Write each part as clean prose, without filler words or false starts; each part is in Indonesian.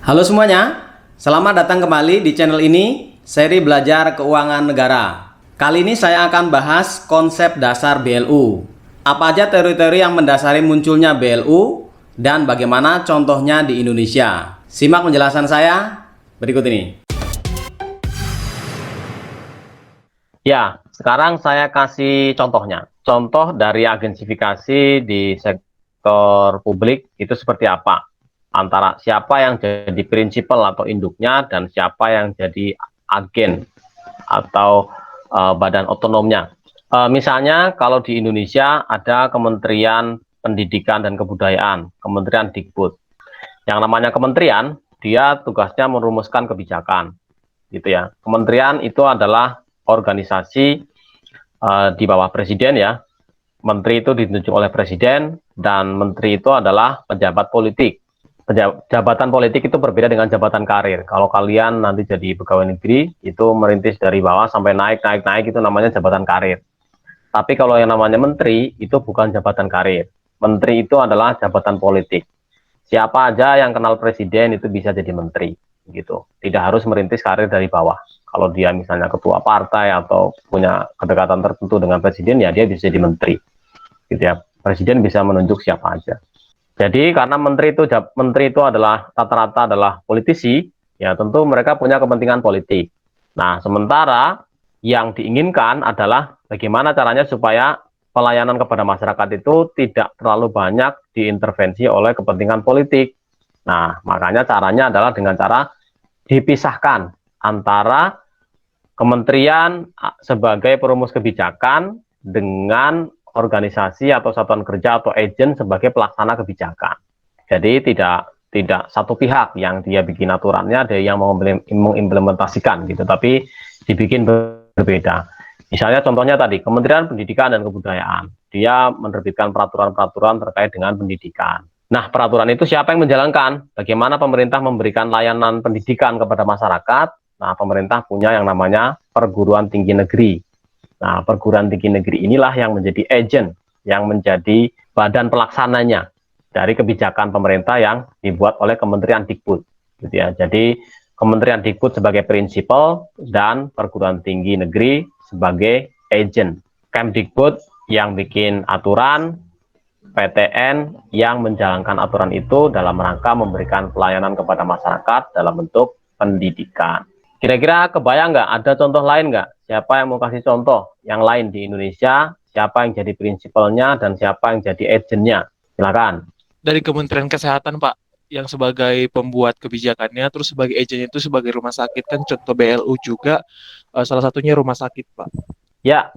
Halo semuanya, selamat datang kembali di channel ini, seri belajar keuangan negara. Kali ini saya akan bahas konsep dasar BLU. Apa aja teori-teori yang mendasari munculnya BLU dan bagaimana contohnya di Indonesia. Simak penjelasan saya berikut ini. Ya, sekarang saya kasih contohnya. Contoh dari agensifikasi di sektor publik itu seperti apa? Antara siapa yang jadi prinsipal atau induknya dan siapa yang jadi agen atau badan otonomnya. Misalnya kalau di Indonesia ada Kementerian Pendidikan dan Kebudayaan, Kementerian Dikbud. Yang namanya kementerian, dia tugasnya merumuskan kebijakan, gitu ya. Kementerian itu adalah organisasi di bawah presiden ya. Menteri itu ditunjuk oleh presiden dan menteri itu adalah pejabat politik. Jabatan politik itu berbeda dengan jabatan karir. Kalau kalian nanti jadi pegawai negeri, itu merintis dari bawah sampai naik itu namanya jabatan karir. Tapi kalau yang namanya menteri, itu bukan jabatan karir. Menteri itu adalah jabatan politik. Siapa aja yang kenal presiden itu bisa jadi menteri, gitu. Tidak harus merintis karir dari bawah. Kalau dia misalnya ketua partai atau punya kedekatan tertentu dengan presiden, ya dia bisa jadi menteri, gitu ya. Presiden bisa menunjuk siapa aja. Jadi karena menteri itu adalah rata-rata adalah politisi, ya tentu mereka punya kepentingan politik. Nah, sementara yang diinginkan adalah bagaimana caranya supaya pelayanan kepada masyarakat itu tidak terlalu banyak diintervensi oleh kepentingan politik. Nah, makanya caranya adalah dengan cara dipisahkan antara kementerian sebagai perumus kebijakan dengan organisasi atau satuan kerja atau agen sebagai pelaksana kebijakan. Jadi tidak satu pihak yang dia bikin aturannya, ada yang mengimplementasikan gitu, tapi dibikin berbeda. Misalnya contohnya tadi Kementerian Pendidikan dan Kebudayaan, dia menerbitkan peraturan-peraturan terkait dengan pendidikan. Nah, peraturan itu siapa yang menjalankan? Bagaimana pemerintah memberikan layanan pendidikan kepada masyarakat? Nah, pemerintah punya yang namanya perguruan tinggi negeri. Nah, perguruan tinggi negeri inilah yang menjadi agent, yang menjadi badan pelaksananya dari kebijakan pemerintah yang dibuat oleh Kementerian Dikbud, gitu ya. Jadi Kementerian Dikbud sebagai prinsipal dan perguruan tinggi negeri sebagai agent. Kemdikbud yang bikin aturan, PTN yang menjalankan aturan itu dalam rangka memberikan pelayanan kepada masyarakat dalam bentuk pendidikan. Kira-kira kebayang nggak? Ada contoh lain nggak? Siapa yang mau kasih contoh yang lain di Indonesia? Siapa yang jadi prinsipalnya dan siapa yang jadi agentnya? Silakan. Dari Kementerian Kesehatan, Pak, yang sebagai pembuat kebijakannya, terus sebagai agennya itu sebagai rumah sakit, kan contoh BLU juga, salah satunya rumah sakit, Pak. Ya,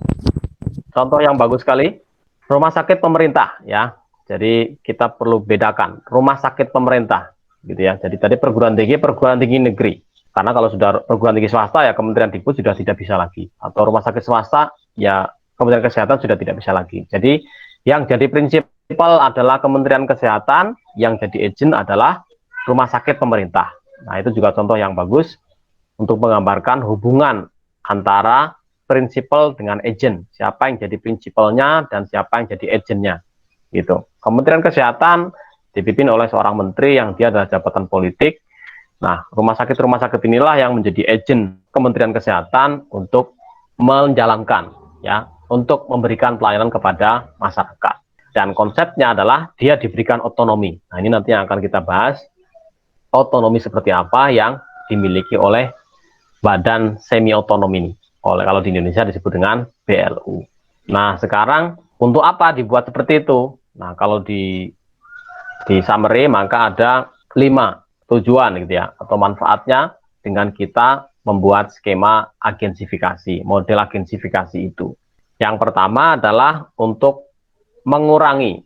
contoh yang bagus sekali. Rumah sakit pemerintah ya. Jadi kita perlu bedakan rumah sakit pemerintah gitu ya. Jadi tadi perguruan tinggi negeri. Karena kalau sudah perguruan tinggi swasta ya Kementerian Dikbud sudah tidak bisa lagi. Atau rumah sakit swasta ya Kementerian Kesehatan sudah tidak bisa lagi. Jadi yang jadi prinsipal adalah Kementerian Kesehatan, yang jadi agent adalah rumah sakit pemerintah. Nah, itu juga contoh yang bagus untuk menggambarkan hubungan antara prinsipal dengan agent. Siapa yang jadi prinsipalnya dan siapa yang jadi agentnya. Gitu. Kementerian Kesehatan dipimpin oleh seorang menteri yang dia adalah jabatan politik. Nah, rumah sakit inilah yang menjadi agent Kementerian Kesehatan untuk menjalankan, ya, untuk memberikan pelayanan kepada masyarakat. Dan konsepnya adalah dia diberikan otonomi. Nah, ini nanti yang akan kita bahas, otonomi seperti apa yang dimiliki oleh badan semi otonom ini. Kalau di Indonesia disebut dengan BLU. Nah, sekarang untuk apa dibuat seperti itu? Nah, kalau di summary maka ada 5 tujuan gitu ya, atau manfaatnya dengan kita membuat skema agensifikasi, model agensifikasi itu. Yang pertama adalah untuk mengurangi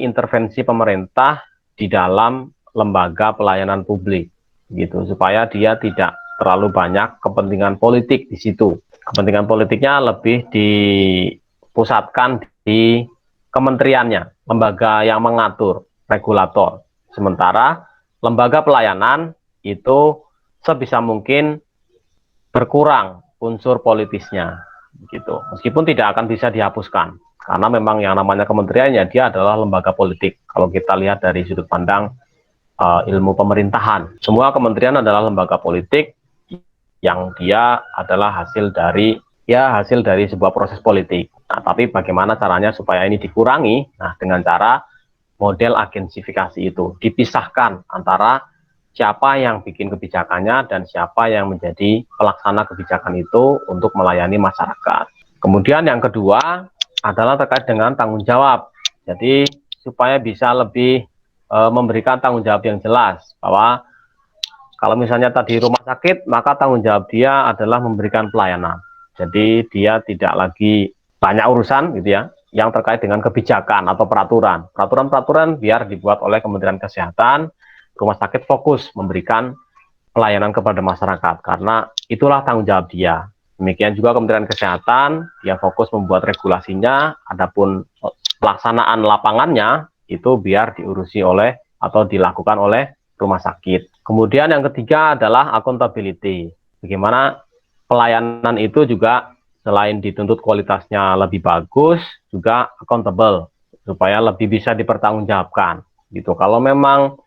intervensi pemerintah di dalam lembaga pelayanan publik gitu, supaya dia tidak terlalu banyak kepentingan politik di situ. Kepentingan politiknya lebih dipusatkan di kementeriannya, lembaga yang mengatur, regulator. Sementara lembaga pelayanan itu sebisa mungkin berkurang unsur politisnya, gitu. Meskipun tidak akan bisa dihapuskan, karena memang yang namanya kementeriannya dia adalah lembaga politik. Kalau kita lihat dari sudut pandang ilmu pemerintahan. Semua kementerian adalah lembaga politik yang dia adalah hasil dari sebuah proses politik. Nah, tapi bagaimana caranya supaya ini dikurangi? Nah, dengan cara model agensifikasi itu dipisahkan antara siapa yang bikin kebijakannya dan siapa yang menjadi pelaksana kebijakan itu untuk melayani masyarakat. Kemudian yang kedua adalah terkait dengan tanggung jawab. Jadi supaya bisa lebih memberikan tanggung jawab yang jelas, bahwa kalau misalnya tadi rumah sakit, maka tanggung jawab dia adalah memberikan pelayanan. Jadi dia tidak lagi banyak urusan gitu ya, yang terkait dengan kebijakan atau peraturan. Peraturan-peraturan biar dibuat oleh Kementerian Kesehatan, rumah sakit fokus memberikan pelayanan kepada masyarakat, karena itulah tanggung jawab dia. Demikian juga Kementerian Kesehatan, dia fokus membuat regulasinya, adapun pelaksanaan lapangannya itu biar diurusi oleh atau dilakukan oleh rumah sakit. Kemudian yang ketiga adalah accountability. Bagaimana pelayanan itu juga selain dituntut kualitasnya lebih bagus, juga accountable supaya lebih bisa dipertanggungjawabkan. Gitu. Kalau memang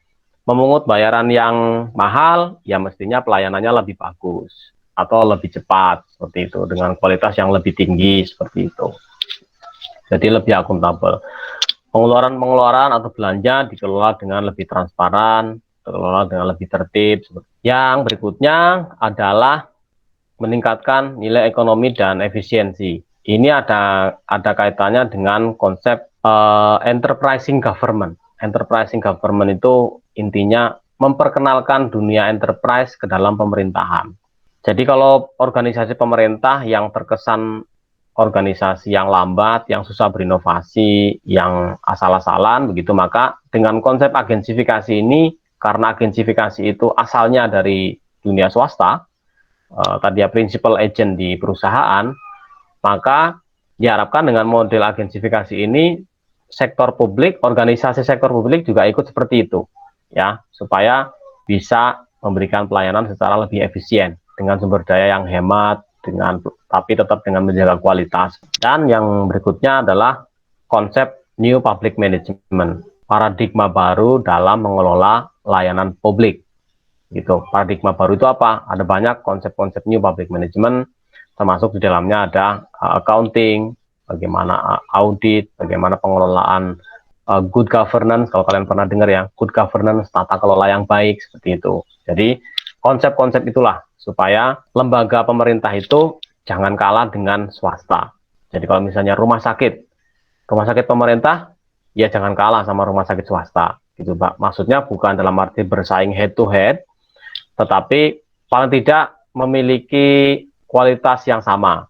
memungut bayaran yang mahal, ya mestinya pelayanannya lebih bagus atau lebih cepat seperti itu dengan kualitas yang lebih tinggi seperti itu. Jadi lebih akuntabel. Pengeluaran atau belanja dikelola dengan lebih transparan, dikelola dengan lebih tertib. Yang berikutnya adalah meningkatkan nilai ekonomi dan efisiensi. Ini ada kaitannya dengan konsep enterprising government. Enterprising government itu intinya memperkenalkan dunia enterprise ke dalam pemerintahan. Jadi kalau organisasi pemerintah yang terkesan organisasi yang lambat, yang susah berinovasi, yang asal-asalan begitu, maka dengan konsep agensifikasi ini, karena agensifikasi itu asalnya dari dunia swasta, tadi ya principal agent di perusahaan, maka diharapkan dengan model agensifikasi ini sektor publik, organisasi sektor publik juga ikut seperti itu, ya, supaya bisa memberikan pelayanan secara lebih efisien dengan sumber daya yang hemat, tapi tetap dengan menjaga kualitas. Dan yang berikutnya adalah konsep new public management, paradigma baru dalam mengelola layanan publik. Gitu. Paradigma baru itu apa? Ada banyak konsep-konsep new public management, termasuk di dalamnya ada accounting, bagaimana audit, bagaimana pengelolaan good governance. Kalau kalian pernah dengar ya, good governance, tata kelola yang baik, seperti itu. Jadi konsep-konsep itulah supaya lembaga pemerintah itu jangan kalah dengan swasta. Jadi kalau misalnya rumah sakit pemerintah, ya jangan kalah sama rumah sakit swasta. Gitu, Pak. Maksudnya bukan dalam arti bersaing head to head, tetapi paling tidak memiliki kualitas yang sama.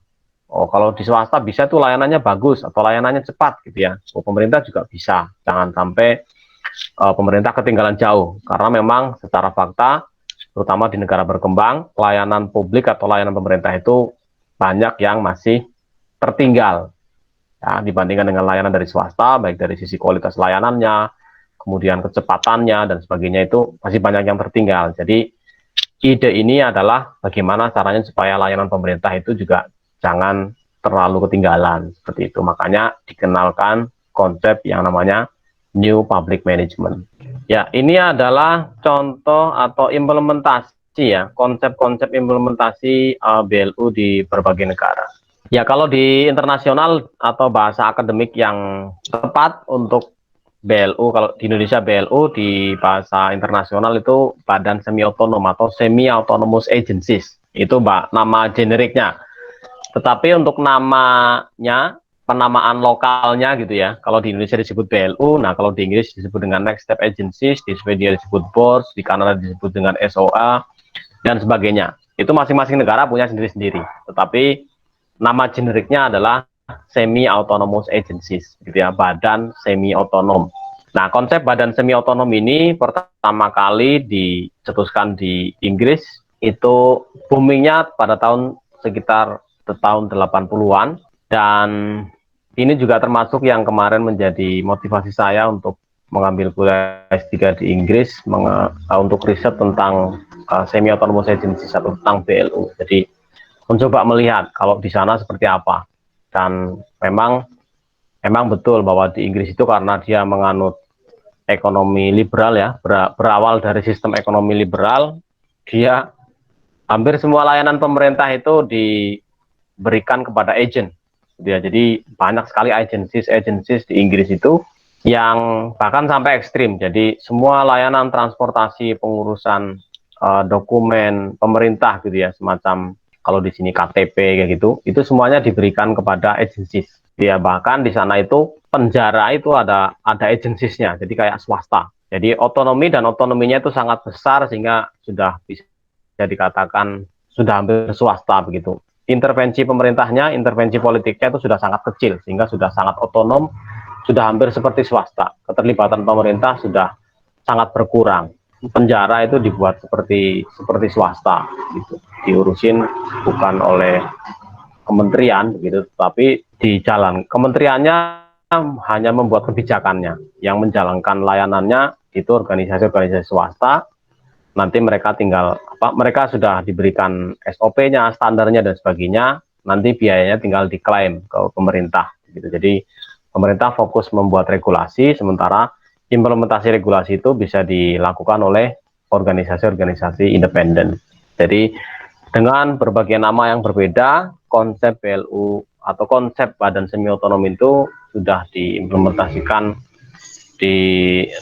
Oh, kalau di swasta bisa tuh layanannya bagus atau layanannya cepat gitu ya. Oh, pemerintah juga bisa. Jangan sampai pemerintah ketinggalan jauh, karena memang secara fakta, terutama di negara berkembang, layanan publik atau layanan pemerintah itu banyak yang masih tertinggal ya, dibandingkan dengan layanan dari swasta, baik dari sisi kualitas layanannya, kemudian kecepatannya dan sebagainya, itu masih banyak yang tertinggal. Jadi ide ini adalah bagaimana caranya supaya layanan pemerintah itu juga jangan terlalu ketinggalan seperti itu. Makanya dikenalkan konsep yang namanya new public management. Ya, ini adalah contoh atau implementasi ya, konsep-konsep implementasi BLU di berbagai negara. Ya, kalau di internasional atau bahasa akademik yang tepat untuk BLU, kalau di Indonesia BLU, di bahasa internasional itu badan semi otonom atau semi autonomous agencies. Itu nama generiknya. Tetapi untuk namanya, penamaan lokalnya gitu ya, kalau di Indonesia disebut BLU, nah kalau di Inggris disebut dengan Next Step Agencies, di Swedia disebut boards, di Kanada disebut dengan SOA, dan sebagainya. Itu masing-masing negara punya sendiri-sendiri. Tetapi nama generiknya adalah Semi Autonomous Agencies, gitu ya, badan semi otonom. Nah, konsep badan semi otonom ini pertama kali dicetuskan di Inggris, itu boomingnya pada tahun sekitar tahun 80-an, dan ini juga termasuk yang kemarin menjadi motivasi saya untuk mengambil kuliah S3 di Inggris untuk riset tentang semi autonomous agencies atau tentang BLU. Jadi mencoba melihat kalau di sana seperti apa. Dan memang betul bahwa di Inggris itu karena dia menganut ekonomi liberal ya, berawal dari sistem ekonomi liberal, dia hampir semua layanan pemerintah itu diberikan kepada agent. Jadi banyak sekali agencies di Inggris itu yang bahkan sampai ekstrim. Jadi semua layanan transportasi, pengurusan dokumen pemerintah gitu ya, semacam kalau di sini KTP kayak gitu, itu semuanya diberikan kepada agencies. Ya bahkan di sana itu penjara itu ada agensiesnya, jadi kayak swasta. Jadi otonomi dan otonominya itu sangat besar sehingga sudah bisa dikatakan sudah hampir swasta begitu. Intervensi pemerintahnya, intervensi politiknya itu sudah sangat kecil sehingga sudah sangat otonom, sudah hampir seperti swasta. Keterlibatan pemerintah sudah sangat berkurang. Penjara itu dibuat seperti swasta gitu. Diurusin bukan oleh kementerian begitu, tapi di jalan kementeriannya hanya membuat kebijakannya, yang menjalankan layanannya itu organisasi-organisasi swasta. Nanti mereka tinggal mereka sudah diberikan SOP-nya, standarnya dan sebagainya, nanti biayanya tinggal diklaim ke pemerintah gitu. Jadi pemerintah fokus membuat regulasi, sementara implementasi regulasi itu bisa dilakukan oleh organisasi-organisasi independen. Jadi dengan berbagai nama yang berbeda, konsep BLU atau konsep badan semi otonom itu sudah diimplementasikan di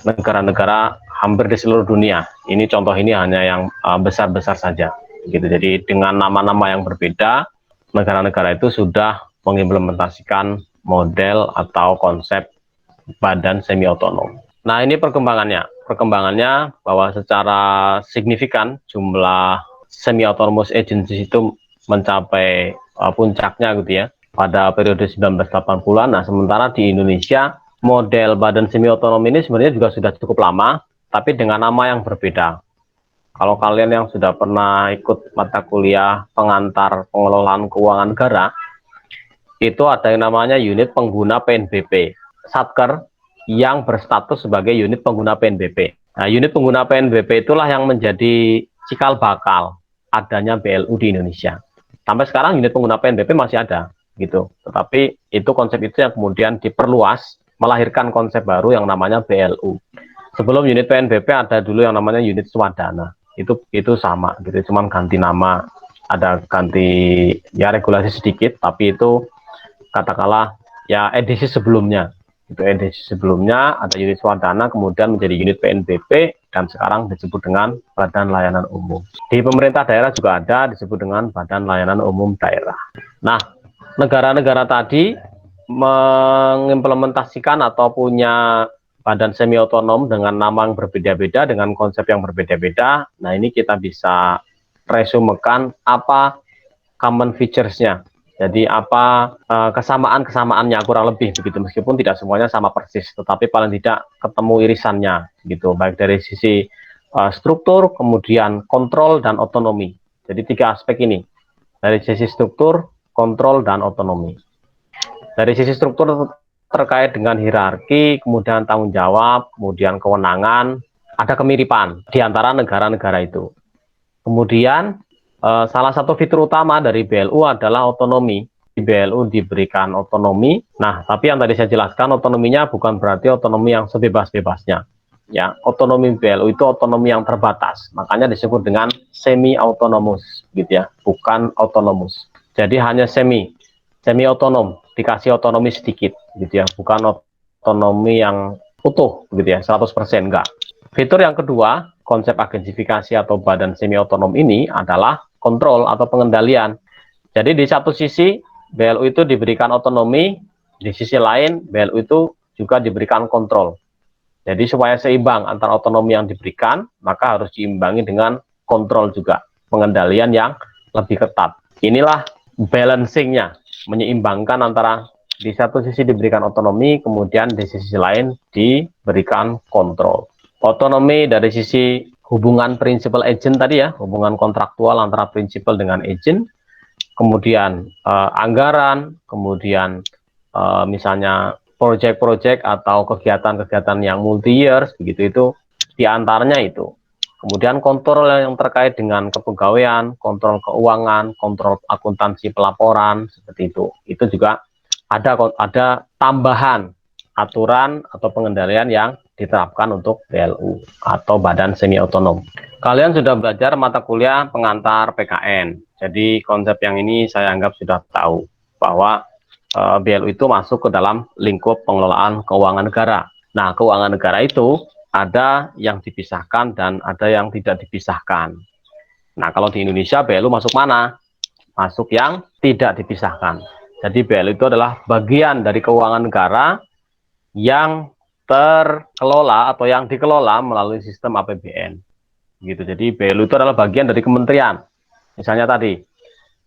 negara-negara hampir di seluruh dunia. Ini contoh ini hanya yang besar-besar saja. Gitu. Jadi dengan nama-nama yang berbeda, negara-negara itu sudah mengimplementasikan model atau konsep badan semi otonom. Nah ini perkembangannya bahwa secara signifikan jumlah semi autonomous agencies itu mencapai puncaknya gitu ya pada periode 1980-an. Nah sementara di Indonesia model badan semi otonom ini sebenarnya juga sudah cukup lama, tapi dengan nama yang berbeda. Kalau kalian yang sudah pernah ikut mata kuliah pengantar pengelolaan keuangan negara, itu ada yang namanya unit pengguna PNBP, Satker, yang berstatus sebagai unit pengguna PNBP. Nah, unit pengguna PNBP itulah yang menjadi cikal bakal adanya BLU di Indonesia. Sampai sekarang unit pengguna PNBP masih ada, gitu. Tetapi itu konsep itu yang kemudian diperluas, melahirkan konsep baru yang namanya BLU. Sebelum unit PNBP ada dulu yang namanya unit swadana. Itu sama, gitu. Cuman ganti nama, ada ganti ya regulasi sedikit, tapi itu katakanlah ya edisi sebelumnya. Itu edisi sebelumnya ada unit swadana, kemudian menjadi unit PNBP, dan sekarang disebut dengan Badan Layanan Umum. Di pemerintah daerah juga ada disebut dengan Badan Layanan Umum Daerah. Nah, negara-negara tadi mengimplementasikan atau punya badan semi otonom dengan nama yang berbeda-beda, dengan konsep yang berbeda-beda. Nah, ini kita bisa resumekan apa common features-nya. Jadi apa kesamaan-kesamaannya kurang lebih begitu, meskipun tidak semuanya sama persis, tetapi paling tidak ketemu irisannya gitu, baik dari sisi struktur, kemudian kontrol dan otonomi. Jadi 3 aspek ini, dari sisi struktur, kontrol dan otonomi. Dari sisi struktur terkait dengan hierarki, kemudian tanggung jawab, kemudian kewenangan, ada kemiripan di antara negara-negara itu. Kemudian salah satu fitur utama dari BLU adalah otonomi. Di BLU diberikan otonomi. Nah, tapi yang tadi saya jelaskan, otonominya bukan berarti otonomi yang sebebas-bebasnya. Ya, otonomi BLU itu otonomi yang terbatas. Makanya disebut dengan semi autonomous, gitu ya, bukan autonomous. Jadi hanya semi otonom, dikasih otonomi sedikit, gitu ya, bukan otonomi yang utuh, gitu ya, 100% enggak. Fitur yang kedua, konsep agensifikasi atau badan semi otonom ini adalah kontrol atau pengendalian. Jadi di satu sisi BLU itu diberikan otonomi, di sisi lain BLU itu juga diberikan kontrol. Jadi supaya seimbang antara otonomi yang diberikan, maka harus diimbangi dengan kontrol juga, pengendalian yang lebih ketat. Inilah balancingnya, menyeimbangkan antara di satu sisi diberikan otonomi, kemudian di sisi lain diberikan kontrol. Otonomi dari sisi hubungan principal agent tadi ya, hubungan kontraktual antara principal dengan agent, kemudian anggaran, kemudian misalnya project-project atau kegiatan-kegiatan yang multi-years, begitu itu diantaranya itu. Kemudian kontrol yang terkait dengan kepegawaian, kontrol keuangan, kontrol akuntansi pelaporan, seperti itu. Itu juga ada tambahan aturan atau pengendalian yang diterapkan untuk BLU atau Badan Semi Otonom. Kalian sudah belajar mata kuliah pengantar PKN. Jadi konsep yang ini saya anggap sudah tahu bahwa BLU itu masuk ke dalam lingkup pengelolaan keuangan negara. Nah, keuangan negara itu ada yang dipisahkan dan ada yang tidak dipisahkan. Nah, kalau di Indonesia BLU masuk mana? Masuk yang tidak dipisahkan. Jadi BLU itu adalah bagian dari keuangan negara yang terkelola atau yang dikelola melalui sistem APBN. Gitu. Jadi BLU itu adalah bagian dari kementerian. Misalnya tadi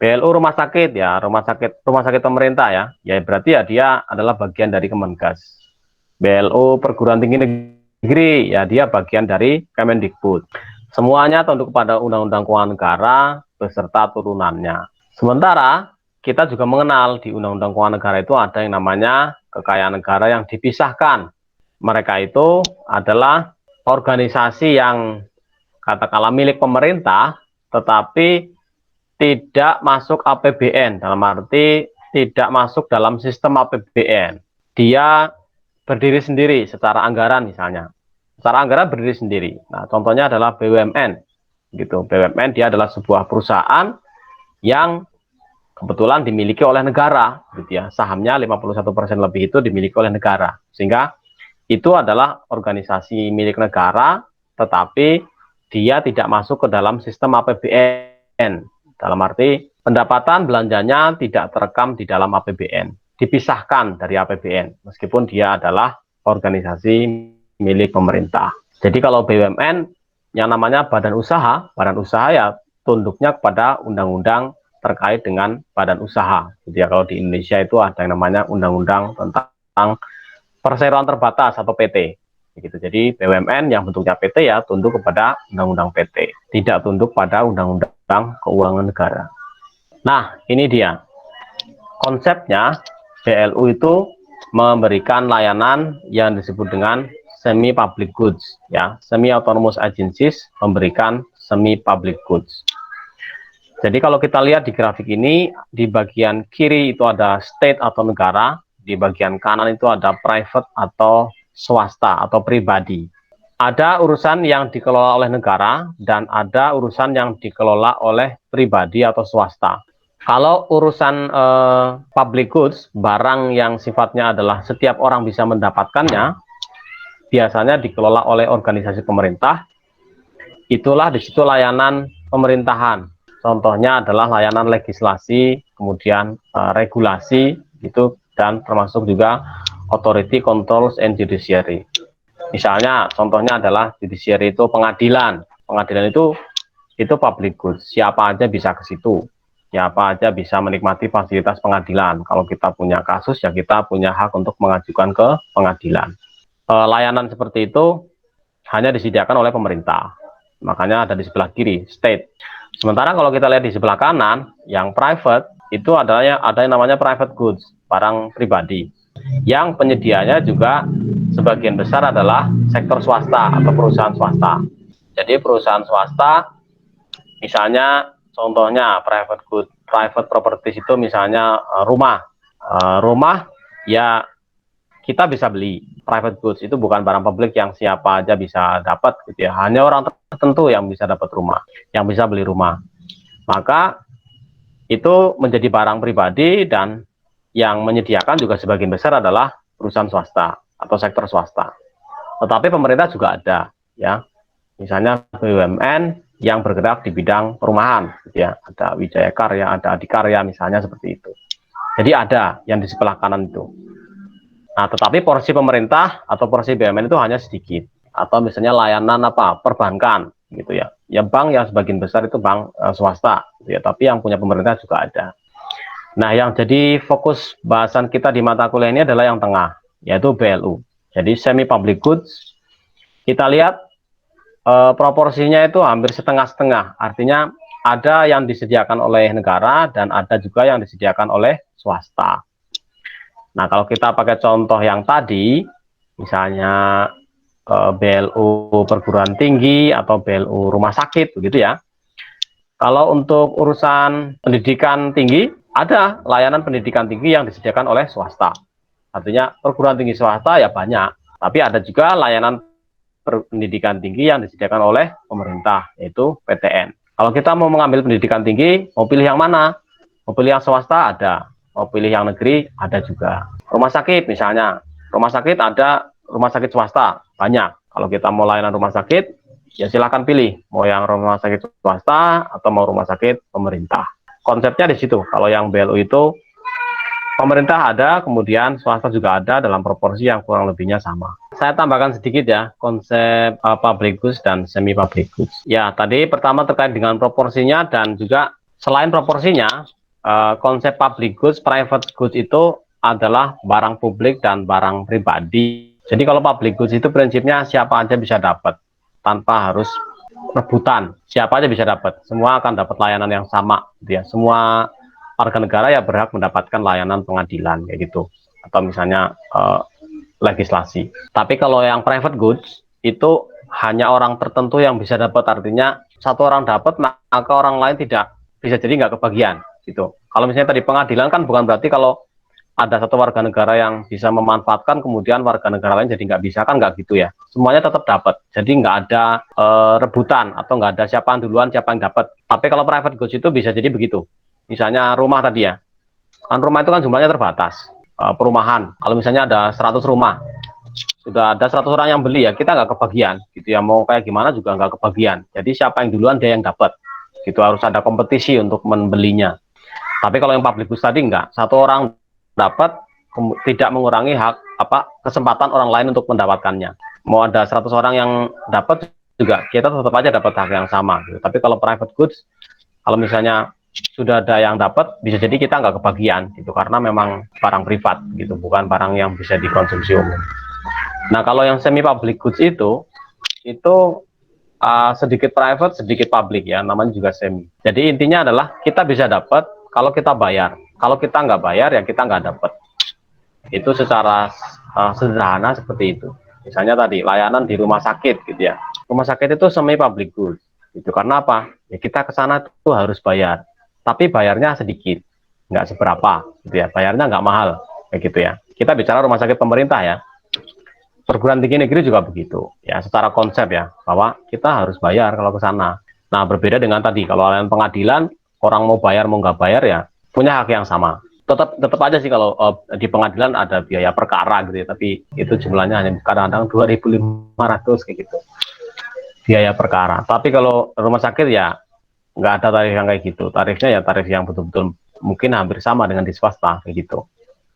BLU rumah sakit ya, rumah sakit pemerintah ya. Ya berarti ya dia adalah bagian dari Kemenkes. BLU perguruan tinggi negeri ya dia bagian dari Kemendikbud. Semuanya tunduk kepada Undang-Undang Keuangan Negara beserta turunannya. Sementara kita juga mengenal di Undang-Undang Keuangan Negara itu ada yang namanya kekayaan negara yang dipisahkan. Mereka itu adalah organisasi yang katakanlah milik pemerintah, tetapi tidak masuk APBN, dalam arti tidak masuk dalam sistem APBN. Dia berdiri sendiri secara anggaran misalnya. Secara anggaran berdiri sendiri. Nah, contohnya adalah BUMN. Gitu. BUMN dia adalah sebuah perusahaan yang kebetulan dimiliki oleh negara, gitu ya. Sahamnya 51% lebih itu dimiliki oleh negara. Sehingga itu adalah organisasi milik negara, tetapi dia tidak masuk ke dalam sistem APBN. Dalam arti pendapatan belanjanya tidak terekam di dalam APBN, dipisahkan dari APBN, meskipun dia adalah organisasi milik pemerintah. Jadi kalau BUMN yang namanya badan usaha ya tunduknya kepada undang-undang terkait dengan badan usaha. Jadi ya, kalau di Indonesia itu ada yang namanya undang-undang tentang perseroan terbatas atau PT. Begitu. Jadi BUMN yang bentuknya PT ya tunduk kepada undang-undang PT, tidak tunduk pada undang-undang keuangan negara. Nah, ini dia konsepnya. BLU itu memberikan layanan yang disebut dengan semi public goods ya, semi autonomous agencies memberikan semi public goods. Jadi kalau kita lihat di grafik ini, di bagian kiri itu ada state atau negara, di bagian kanan itu ada private atau swasta atau pribadi. Ada urusan yang dikelola oleh negara dan ada urusan yang dikelola oleh pribadi atau swasta. Kalau urusan public goods, barang yang sifatnya adalah setiap orang bisa mendapatkannya, biasanya dikelola oleh organisasi pemerintah. Itulah di situ layanan pemerintahan. Contohnya adalah layanan legislasi, kemudian regulasi, gitu, dan termasuk juga authority, controls, and judiciary. Misalnya, contohnya adalah judiciary itu pengadilan. Pengadilan itu public goods. Siapa aja bisa ke situ. Siapa aja bisa menikmati fasilitas pengadilan. Kalau kita punya kasus, ya kita punya hak untuk mengajukan ke pengadilan. Layanan seperti itu hanya disediakan oleh pemerintah. Makanya ada di sebelah kiri, state. Sementara kalau kita lihat di sebelah kanan, yang private, itu ada yang namanya private goods, barang pribadi. Yang penyedianya juga sebagian besar adalah sektor swasta atau perusahaan swasta. Jadi perusahaan swasta, misalnya contohnya private goods, private properties itu misalnya rumah. Rumah ya kita bisa beli. Private goods itu bukan barang publik yang siapa aja bisa dapat gitu ya. Hanya orang tertentu yang bisa dapat rumah, yang bisa beli rumah. Maka itu menjadi barang pribadi dan yang menyediakan juga sebagian besar adalah perusahaan swasta atau sektor swasta. Tetapi pemerintah juga ada ya. Misalnya BUMN yang bergerak di bidang perumahan gitu ya. Ada Wijaya Karya, ada Adikarya misalnya seperti itu. Jadi ada yang di sebelah kanan itu. Nah, tetapi porsi pemerintah atau porsi BUMN itu hanya sedikit. Atau misalnya layanan perbankan gitu ya. Ya bank yang sebagian besar itu bank swasta gitu ya, tapi yang punya pemerintah juga ada. Nah, yang jadi fokus bahasan kita di mata kuliah ini adalah yang tengah, yaitu BLU. Jadi semi public goods. Kita lihat proporsinya itu hampir setengah-setengah. Artinya ada yang disediakan oleh negara dan ada juga yang disediakan oleh swasta. Nah, kalau kita pakai contoh yang tadi, misalnya BLU perguruan tinggi atau BLU rumah sakit, begitu ya. Kalau untuk urusan pendidikan tinggi, ada layanan pendidikan tinggi yang disediakan oleh swasta. Artinya perguruan tinggi swasta ya banyak, tapi ada juga layanan pendidikan tinggi yang disediakan oleh pemerintah, yaitu PTN. Kalau kita mau mengambil pendidikan tinggi, mau pilih yang mana? Mau pilih yang swasta ada, mau pilih yang negeri ada juga. Rumah sakit misalnya, rumah sakit ada rumah sakit swasta banyak. Kalau kita mau layanan rumah sakit, ya silakan pilih mau yang rumah sakit swasta atau mau rumah sakit pemerintah. Konsepnya di situ. Kalau yang BLU itu pemerintah ada, kemudian swasta juga ada dalam proporsi yang kurang lebihnya sama. Saya tambahkan sedikit ya, konsep public goods dan semi public goods. Ya, tadi pertama terkait dengan proporsinya dan juga selain proporsinya, konsep public goods, private goods itu adalah barang publik dan barang pribadi. Jadi kalau public goods itu prinsipnya siapa aja bisa dapat, tanpa harus rebutan. Siapa aja bisa dapat, semua akan dapat layanan yang sama, gitu ya. Semua warga negara ya berhak mendapatkan layanan pengadilan kayak gitu, atau misalnya legislasi. Tapi kalau yang private goods itu hanya orang tertentu yang bisa dapat, artinya satu orang dapat maka orang lain tidak bisa, jadi nggak kebagian gitu. Kalau misalnya tadi pengadilan kan bukan berarti kalau ada satu warga negara yang bisa memanfaatkan kemudian warga negara lain jadi nggak bisa, kan nggak gitu ya, semuanya tetap dapat, jadi nggak ada rebutan atau nggak ada siapa yang duluan siapa yang dapat. Tapi kalau private goods itu bisa jadi begitu. Misalnya rumah tadi ya, kan rumah itu kan jumlahnya terbatas, perumahan, kalau misalnya ada 100 rumah, sudah ada 100 orang yang beli ya, kita nggak kebagian gitu ya, mau kayak gimana juga nggak kebagian. Jadi siapa yang duluan dia yang dapat gitu, harus ada kompetisi untuk membelinya. Tapi kalau yang public goods tadi enggak, satu orang dapat tidak mengurangi hak kesempatan orang lain untuk mendapatkannya. Mau ada 100 orang yang dapat juga, kita tetap aja dapat hak yang sama gitu. Tapi kalau private goods, kalau misalnya sudah ada yang dapat, bisa jadi kita nggak kebagian gitu, karena memang barang privat gitu, bukan barang yang bisa dikonsumsi umum. Nah, kalau yang semi public goods itu sedikit private sedikit public ya, namanya juga semi. Jadi intinya adalah kita bisa dapat kalau kita bayar, kalau kita nggak bayar ya kita nggak dapat. Itu secara sederhana seperti itu. Misalnya tadi layanan di rumah sakit gitu ya, rumah sakit itu semi public goods gitu. Karena apa ya, kita ke sana tuh harus bayar, tapi bayarnya sedikit, nggak seberapa gitu ya, bayarnya nggak mahal kayak gitu ya. Kita bicara rumah sakit pemerintah ya, perguruan tinggi negeri juga begitu ya, secara konsep ya, bahwa kita harus bayar kalau ke sana. Nah, berbeda dengan tadi kalau layanan pengadilan, orang mau bayar mau nggak bayar ya punya hak yang sama. Tetap aja sih kalau di pengadilan ada biaya perkara gitu ya, tapi itu jumlahnya hanya kadang-kadang 2.500 kayak gitu biaya perkara. Tapi kalau rumah sakit ya nggak ada tarif yang kayak gitu, tarifnya ya tarif yang betul-betul mungkin hampir sama dengan di swasta kayak gitu,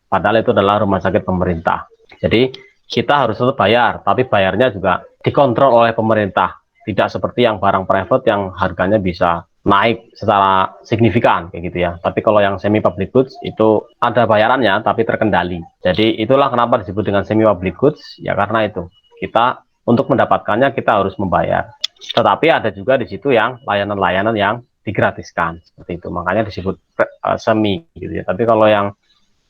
padahal itu adalah rumah sakit pemerintah. Jadi kita harus tetap bayar, tapi bayarnya juga dikontrol oleh pemerintah, tidak seperti yang barang private yang harganya bisa naik secara signifikan kayak gitu ya. Tapi kalau yang semi public goods itu ada bayarannya tapi terkendali. Jadi itulah kenapa disebut dengan semi public goods ya, karena itu kita untuk mendapatkannya kita harus membayar. Tetapi ada juga di situ yang layanan-layanan yang digratiskan seperti itu, makanya disebut semi gitu ya. Tapi kalau yang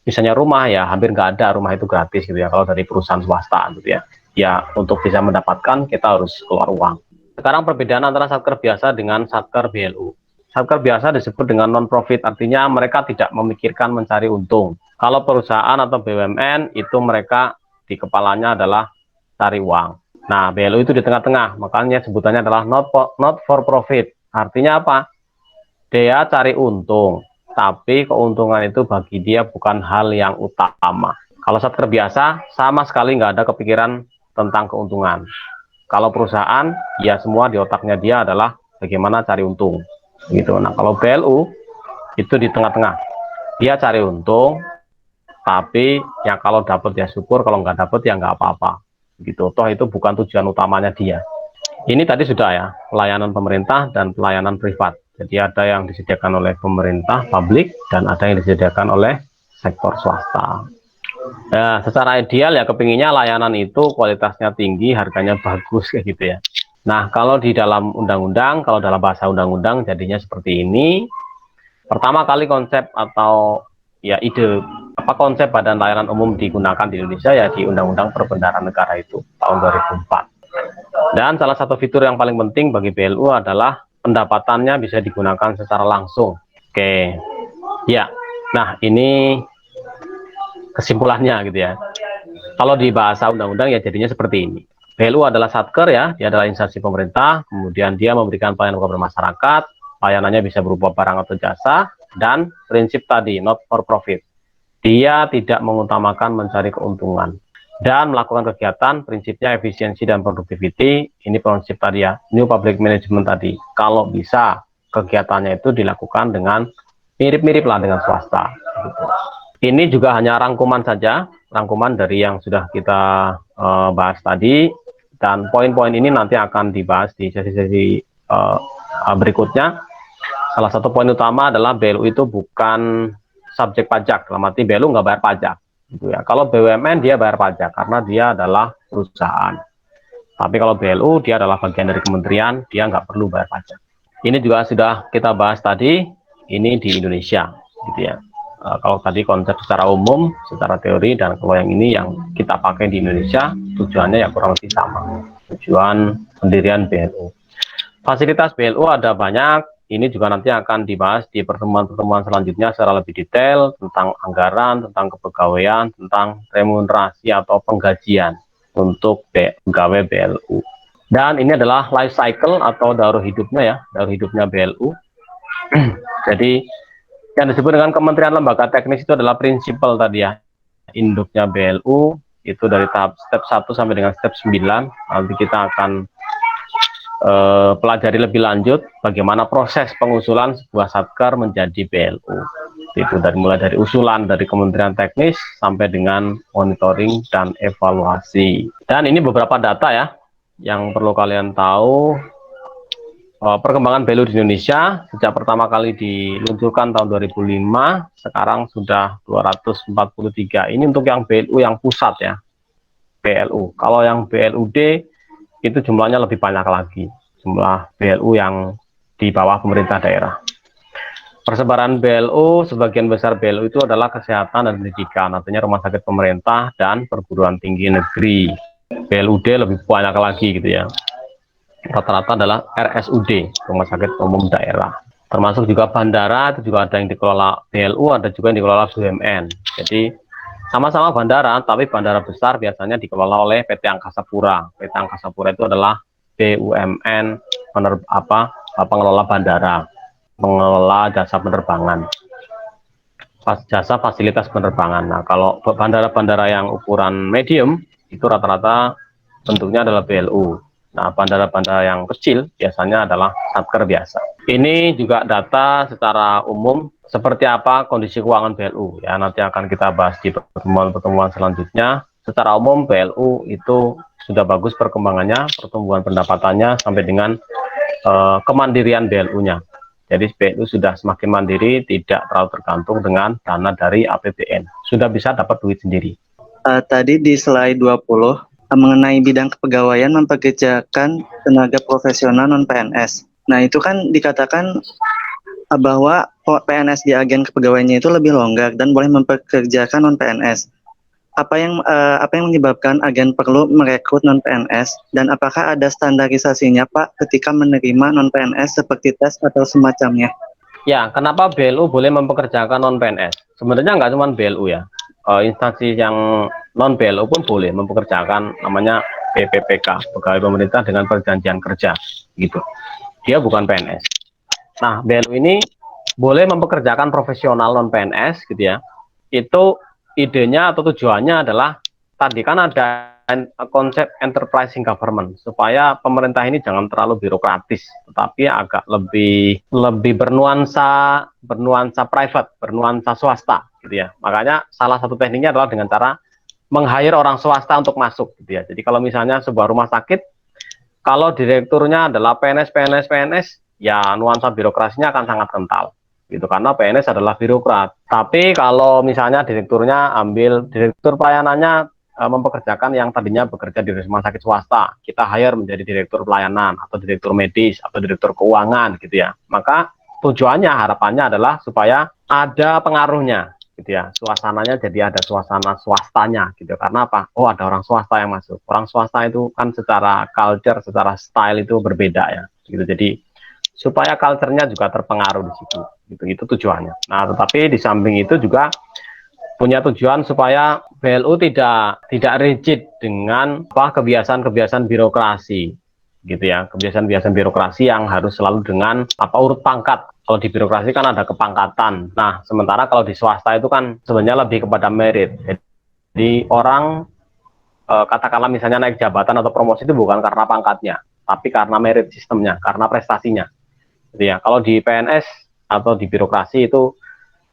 misalnya rumah ya hampir nggak ada rumah itu gratis gitu ya, kalau dari perusahaan swasta gitu ya. Ya untuk bisa mendapatkan kita harus keluar uang. Sekarang perbedaan antara satker biasa dengan satker BLU. Satker biasa disebut dengan non-profit, artinya mereka tidak memikirkan mencari untung. Kalau perusahaan atau BUMN itu mereka di kepalanya adalah cari uang. Nah, BLU itu di tengah-tengah, makanya sebutannya adalah not for profit. Artinya apa? Dia cari untung, tapi keuntungan itu bagi dia bukan hal yang utama. Kalau satker biasa sama sekali nggak ada kepikiran tentang keuntungan. Kalau perusahaan ya semua di otaknya dia adalah bagaimana cari untung gitu. Nah, kalau BLU itu di tengah-tengah, dia cari untung, tapi ya kalau dapat ya syukur, kalau nggak dapat ya nggak apa-apa gitu. Toh itu bukan tujuan utamanya dia. Ini tadi sudah ya, pelayanan pemerintah dan pelayanan privat. Jadi ada yang disediakan oleh pemerintah publik dan ada yang disediakan oleh sektor swasta. Nah, secara ideal ya kepinginnya layanan itu kualitasnya tinggi, harganya bagus kayak gitu ya. Nah, kalau di dalam undang-undang, kalau dalam bahasa undang-undang jadinya seperti ini. Pertama kali konsep atau ya ide konsep badan layanan umum digunakan di Indonesia ya di Undang-Undang Perbendaharaan Negara itu tahun 2004. Dan salah satu fitur yang paling penting bagi BLU adalah pendapatannya bisa digunakan secara langsung. Oke. Ya. Nah, ini kesimpulannya gitu ya. Kalau di bahasa undang-undang ya jadinya seperti ini. BLU adalah satker ya, dia adalah instansi pemerintah, kemudian dia memberikan pelayanan kepada masyarakat, layanannya bisa berupa barang atau jasa, dan prinsip tadi, not for profit. Dia tidak mengutamakan mencari keuntungan. Dan melakukan kegiatan, prinsipnya efisiensi dan productivity, ini prinsip tadi ya, new public management tadi. Kalau bisa, kegiatannya itu dilakukan dengan mirip-mirip lah dengan swasta. Gitu. Ini juga hanya rangkuman saja, rangkuman dari yang sudah kita bahas tadi, dan poin-poin ini nanti akan dibahas di sesi-sesi berikutnya. Salah satu poin utama adalah BLU itu bukan subjek pajak, dalam arti BLU nggak bayar pajak. Gitu ya. Kalau BUMN dia bayar pajak karena dia adalah perusahaan. Tapi kalau BLU dia adalah bagian dari kementerian, dia nggak perlu bayar pajak. Ini juga sudah kita bahas tadi, ini di Indonesia, gitu ya. Kalau tadi konsep secara umum, secara teori, dan kalau yang ini yang kita pakai di Indonesia, tujuannya ya kurang lebih sama. Tujuan pendirian BLU. Fasilitas BLU ada banyak, ini juga nanti akan dibahas di pertemuan-pertemuan selanjutnya secara lebih detail, tentang anggaran, tentang kepegawaian, tentang remunerasi atau penggajian untuk pegawai BLU. Dan ini adalah life cycle atau daur hidupnya ya, daur hidupnya BLU. Jadi yang disebut dengan Kementerian Lembaga Teknis itu adalah prinsipal tadi ya, induknya BLU itu dari tahap step 1 sampai dengan step 9. Nanti kita akan pelajari lebih lanjut bagaimana proses pengusulan sebuah satker menjadi BLU. Itu mulai dari usulan dari Kementerian Teknis sampai dengan monitoring dan evaluasi. Dan ini beberapa data ya yang perlu kalian tahu. Perkembangan BLU di Indonesia sejak pertama kali diluncurkan tahun 2005, sekarang sudah 243. Ini untuk yang BLU yang pusat ya, BLU. Kalau yang BLUD itu jumlahnya lebih banyak lagi, jumlah BLU yang di bawah pemerintah daerah. Persebaran BLU, sebagian besar BLU itu adalah kesehatan dan pendidikan, artinya rumah sakit pemerintah dan perguruan tinggi negeri. BLUD lebih banyak lagi gitu ya. Rata-rata adalah RSUD, rumah sakit umum daerah. Termasuk juga bandara, itu juga ada yang dikelola BLU, ada juga yang dikelola BUMN. Jadi sama-sama bandara, tapi bandara besar biasanya dikelola oleh PT Angkasa Pura. PT Angkasa Pura itu adalah BUMN pengelola bandara, pengelola jasa penerbangan, jasa fasilitas penerbangan. Nah, kalau bandara-bandara yang ukuran medium itu rata-rata bentuknya adalah BLU. Nah, bandara-bandara yang kecil biasanya adalah satker biasa. Ini juga data secara umum seperti apa kondisi keuangan BLU ya, nanti akan kita bahas di pertemuan-pertemuan selanjutnya. Secara umum BLU itu sudah bagus perkembangannya, pertumbuhan pendapatannya sampai dengan kemandirian BLU-nya. Jadi BLU sudah semakin mandiri, tidak terlalu tergantung dengan dana dari APBN. Sudah bisa dapat duit sendiri. Tadi di slide 20 mengenai bidang kepegawaian mempekerjakan tenaga profesional non-PNS. Nah, itu kan dikatakan bahwa PNS di agen kepegawaiannya itu lebih longgar dan boleh mempekerjakan non-PNS. Apa yang menyebabkan agen perlu merekrut non-PNS, dan apakah ada standarisasinya Pak ketika menerima non-PNS seperti tes atau semacamnya? Ya, kenapa BLU boleh mempekerjakan non-PNS? Sebenarnya nggak cuma BLU ya. Instansi yang non-BLU pun boleh mempekerjakan, namanya PPPK, pegawai pemerintah dengan perjanjian kerja, gitu. Dia bukan PNS. Nah, BLU ini boleh mempekerjakan profesional non-PNS, gitu ya. Itu idenya atau tujuannya adalah tadi kan ada konsep enterprising government, supaya pemerintah ini jangan terlalu birokratis, tetapi agak lebih bernuansa private, bernuansa swasta, gitu ya. Makanya salah satu tekniknya adalah dengan cara meng-hire orang swasta untuk masuk, gitu ya. Jadi kalau misalnya sebuah rumah sakit, kalau direkturnya adalah PNS, ya nuansa birokrasinya akan sangat kental, gitu, karena PNS adalah birokrat. Tapi kalau misalnya direkturnya direktur pelayanannya mempekerjakan yang tadinya bekerja di rumah sakit swasta, kita hire menjadi direktur pelayanan atau direktur medis atau direktur keuangan, gitu ya. Maka tujuannya, harapannya adalah supaya ada pengaruhnya, gitu ya. Suasananya jadi ada suasana swastanya, gitu. Karena apa? Oh, ada orang swasta yang masuk. Orang swasta itu kan secara culture, secara style itu berbeda ya, gitu. Jadi supaya culture-nya juga terpengaruh di situ, gitu. Itu tujuannya. Nah, tetapi di samping itu juga punya tujuan supaya BLU tidak rigid dengan kebiasaan-kebiasaan birokrasi gitu ya, kebiasaan-kebiasaan birokrasi yang harus selalu dengan urut pangkat. Kalau di birokrasi kan ada kepangkatan. Nah, sementara kalau di swasta itu kan sebenarnya lebih kepada merit. Jadi orang katakanlah misalnya naik jabatan atau promosi itu bukan karena pangkatnya, tapi karena merit sistemnya, karena prestasinya. Gitu ya. Kalau di PNS atau di birokrasi itu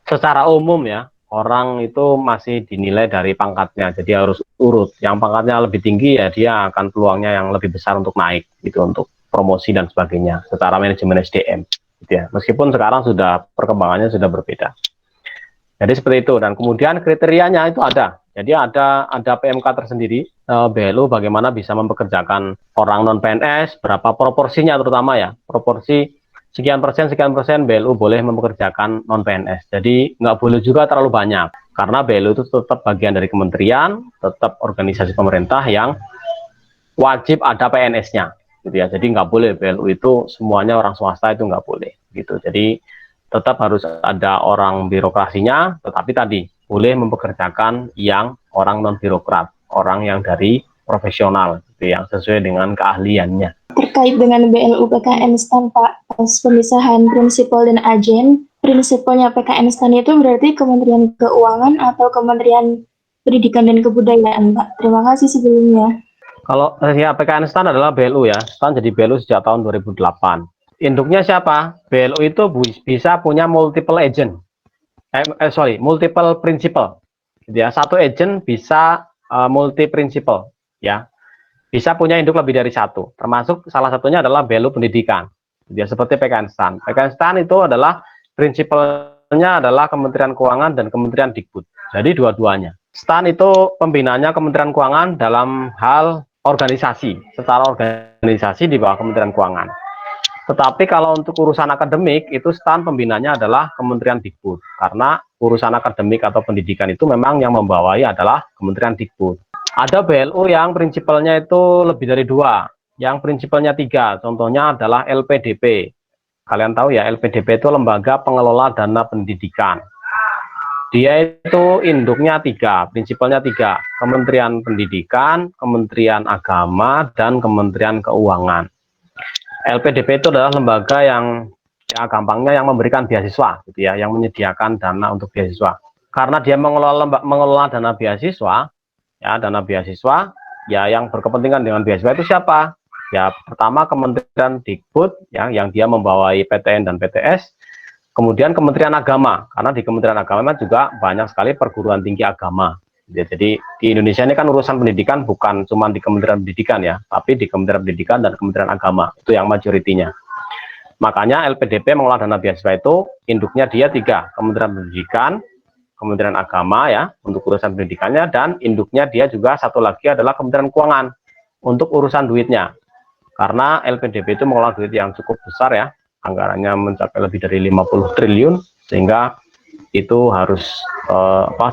secara umum ya, orang itu masih dinilai dari pangkatnya, jadi harus urut. Yang pangkatnya lebih tinggi ya dia akan peluangnya yang lebih besar untuk naik, gitu, untuk promosi dan sebagainya secara manajemen SDM. Gitu ya. Meskipun sekarang sudah perkembangannya sudah berbeda. Jadi seperti itu, dan kemudian kriterianya itu ada. Jadi ada PMK tersendiri, BLU bagaimana bisa mempekerjakan orang non PNS, berapa proporsinya terutama ya, proporsi sekian persen BLU boleh mempekerjakan non PNS. Jadi nggak boleh juga terlalu banyak, karena BLU itu tetap bagian dari kementerian, tetap organisasi pemerintah yang wajib ada PNS-nya, gitu ya. Jadi nggak boleh BLU itu semuanya orang swasta, itu nggak boleh, gitu. Jadi tetap harus ada orang birokrasinya, tetapi tadi boleh mempekerjakan yang orang non birokrat, orang yang dari profesional, gitu, yang sesuai dengan keahliannya. Terkait dengan BLU PKN STAN, Pak, pemisahan prinsipal dan agen, prinsipalnya PKN STAN itu berarti Kementerian Keuangan atau Kementerian Pendidikan dan Kebudayaan, Pak? Terima kasih sebelumnya. Kalau ya PKN STAN adalah BLU ya, STAN jadi BLU sejak tahun 2008. Induknya siapa? BLU itu bisa punya multiple agent, multiple principal. Ya, satu agent bisa multi principal, ya, bisa punya induk lebih dari satu. Termasuk salah satunya adalah BLU pendidikan. Ya, seperti PKN STAN. PKN STAN itu adalah prinsipalnya adalah Kementerian Keuangan dan Kementerian Dikbud. Jadi dua-duanya. STAN itu pembinaannya Kementerian Keuangan dalam hal organisasi, secara organisasi di bawah Kementerian Keuangan. Tetapi kalau untuk urusan akademik, itu STAN pembinanya adalah Kementerian Dikbud. Karena urusan akademik atau pendidikan itu memang yang membawai adalah Kementerian Dikbud. Ada BLU yang prinsipalnya itu lebih dari 2, yang prinsipalnya 3. Contohnya adalah LPDP. Kalian tahu ya, LPDP itu Lembaga Pengelola Dana Pendidikan. Dia itu induknya 3, prinsipalnya 3. Kementerian Pendidikan, Kementerian Agama, dan Kementerian Keuangan. LPDP itu adalah lembaga yang ya gampangnya yang memberikan beasiswa, gitu ya, yang menyediakan dana untuk beasiswa. Karena dia mengelola dana beasiswa, ya, dana beasiswa, ya, yang berkepentingan dengan beasiswa itu siapa? Ya, pertama Kementerian Dikbud, ya, yang dia membawai PTN dan PTS. Kemudian Kementerian Agama, karena di Kementerian Agama juga banyak sekali perguruan tinggi agama. Ya, jadi di Indonesia ini kan urusan pendidikan bukan cuma di Kementerian Pendidikan ya, tapi di Kementerian Pendidikan dan Kementerian Agama, itu yang majoritinya. Makanya LPDP mengelola dana beasiswa itu induknya dia 3, Kementerian Pendidikan, Kementerian Agama ya untuk urusan pendidikannya, dan induknya dia juga satu lagi adalah Kementerian Keuangan untuk urusan duitnya. Karena LPDP itu mengelola duit yang cukup besar ya, anggarannya mencapai lebih dari 50 triliun, sehingga itu harus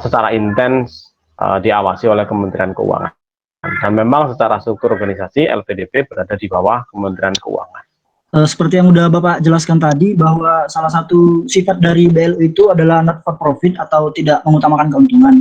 secara intens diawasi oleh Kementerian Keuangan. Dan memang secara struktur organisasi LPDP berada di bawah Kementerian Keuangan. Seperti yang udah Bapak jelaskan tadi, bahwa salah satu sifat dari BLU itu adalah not for profit atau tidak mengutamakan keuntungan.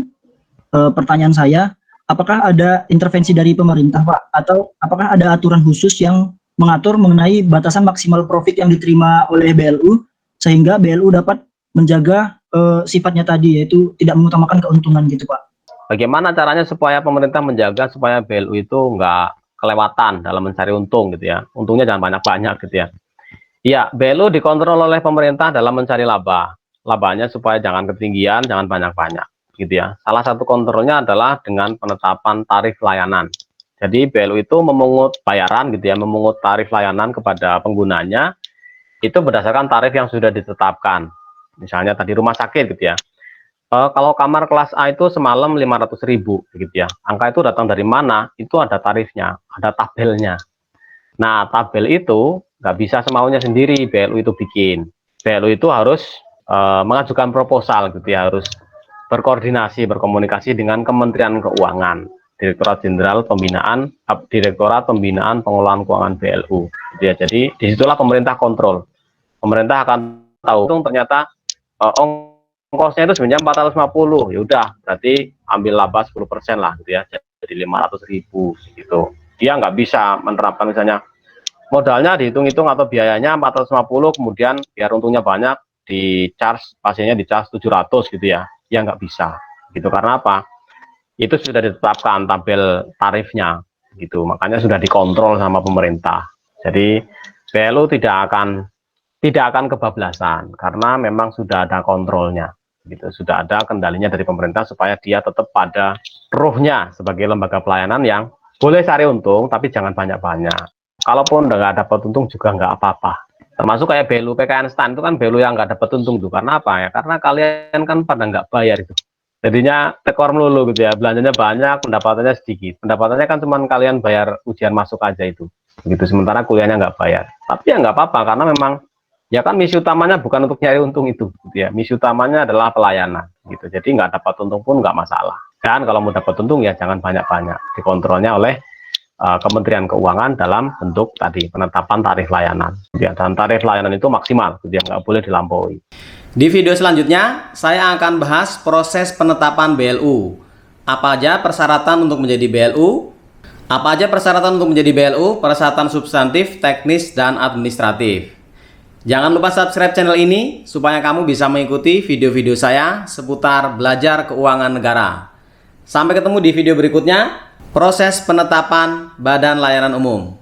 Pertanyaan saya, apakah ada intervensi dari pemerintah, Pak? Atau apakah ada aturan khusus yang mengatur mengenai batasan maksimal profit yang diterima oleh BLU, sehingga BLU dapat menjaga sifatnya tadi, yaitu tidak mengutamakan keuntungan gitu, Pak? Bagaimana caranya supaya pemerintah menjaga supaya BLU itu nggak kelewatan dalam mencari untung gitu ya. Untungnya jangan banyak-banyak gitu ya. Iya, BLU dikontrol oleh pemerintah dalam mencari laba. Labanya supaya jangan ketinggian, jangan banyak-banyak gitu ya. Salah satu kontrolnya adalah dengan penetapan tarif layanan. Jadi BLU itu memungut bayaran gitu ya, memungut tarif layanan kepada penggunanya itu berdasarkan tarif yang sudah ditetapkan. Misalnya tadi rumah sakit gitu ya. Kalau kamar kelas A itu semalam 500.000 gitu ya. Angka itu datang dari mana? Itu ada tarifnya, ada tabelnya. Nah, tabel itu nggak bisa semaunya sendiri BLU itu bikin. BLU itu harus mengajukan proposal gitu ya, harus berkoordinasi, berkomunikasi dengan Kementerian Keuangan, Direktorat Jenderal Pembinaan, Direktorat Pembinaan Pengelolaan Keuangan BLU. Gitu ya. Jadi disitulah pemerintah kontrol. Pemerintah akan tahu ternyata ongkosnya itu sebenarnya 450, ya udah berarti ambil laba 10% lah gitu ya, jadi 500.000 gitu. Dia nggak bisa menerapkan misalnya modalnya dihitung-hitung atau biayanya 450, kemudian biar untungnya banyak di charge, pasiennya di charge 700 gitu ya, ya nggak bisa gitu. Karena apa? Itu sudah ditetapkan tabel tarifnya gitu, makanya sudah dikontrol sama pemerintah. Jadi BLU tidak akan kebablasan karena memang sudah ada kontrolnya gitu, sudah ada kendalinya dari pemerintah supaya dia tetap pada ruhnya sebagai lembaga pelayanan yang boleh cari untung tapi jangan banyak-banyak. Kalaupun nggak dapat untung juga nggak apa-apa. Termasuk kayak BLU PKN STAN itu kan BLU yang nggak dapat untung tuh. Karena apa ya? Karena kalian kan pada nggak bayar itu. Jadinya tekor melulu gitu ya, belanjanya banyak, pendapatannya sedikit. Pendapatannya kan cuma kalian bayar ujian masuk aja itu. Begitu, sementara kuliahnya nggak bayar. Tapi ya nggak apa-apa karena memang ya kan misi utamanya bukan untuk nyari untung itu gitu ya, misi utamanya adalah pelayanan gitu. Jadi nggak dapat untung pun nggak masalah, dan kalau mau dapat untung ya jangan banyak-banyak, dikontrolnya oleh Kementerian Keuangan dalam bentuk tadi penetapan tarif layanan ya, dan tarif layanan itu maksimal gitu ya, nggak boleh dilampaui. Di video selanjutnya saya akan bahas proses penetapan BLU. Apa aja persyaratan untuk menjadi BLU? Apa aja persyaratan untuk menjadi BLU? Persyaratan substantif, teknis, dan administratif. Jangan lupa subscribe channel ini supaya kamu bisa mengikuti video-video saya seputar belajar keuangan negara. Sampai ketemu di video berikutnya, proses penetapan Badan Layanan Umum.